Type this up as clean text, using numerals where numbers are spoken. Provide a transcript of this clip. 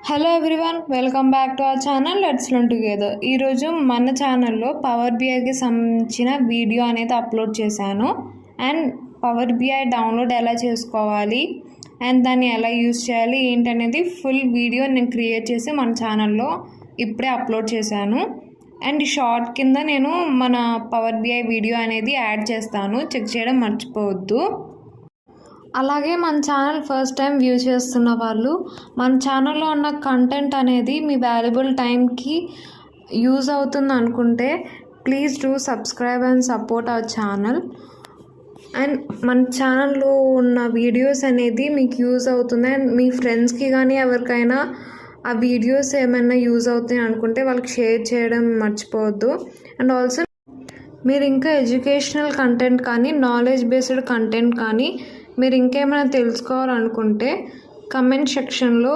Hello everyone, welcome back to our channel let's learn together. ఈరోజు మన ఛానల్లో power బిఐకి సంబంధించిన వీడియో అనేది అప్లోడ్ చేశాను. అండ్ పవర్ బిఐ డౌన్లోడ్ ఎలా చేసుకోవాలి అండ్ దాన్ని ఎలా యూజ్ చేయాలి ఏంటనేది ఫుల్ వీడియో నేను క్రియేట్ చేసి మన ఛానల్లో ఇప్పుడే అప్లోడ్ చేశాను. అండ్ షార్ట్ కింద నేను మన పవర్ బిఐ వీడియో అనేది యాడ్ చేస్తాను, చెక్ చేయడం మర్చిపోవద్దు. అలాగే మన ఛానల్ ఫస్ట్ టైం వ్యూ చేస్తున్న వాళ్ళు మన ఛానల్లో ఉన్న కంటెంట్ అనేది మీ వాల్యుబుల్ టైంకి యూజ్ అవుతుంది అనుకుంటే please do subscribe and support our channel. And మన ఛానల్లో ఉన్న వీడియోస్ అనేది మీకు యూజ్ అవుతుంది అండ్ మీ ఫ్రెండ్స్కి కానీ ఎవరికైనా ఆ వీడియోస్ ఏమైనా యూజ్ అవుతాయి అనుకుంటే వాళ్ళకి షేర్ చేయడం మర్చిపోవద్దు. అండ్ ఆల్సో మీరు ఇంకా ఎడ్యుకేషనల్ కంటెంట్ కానీ నాలెడ్జ్ బేస్డ్ కంటెంట్ కానీ మీరు ఇంకేమైనా తెలుసుకోవాలనుకుంటే కమెంట్ సెక్షన్లో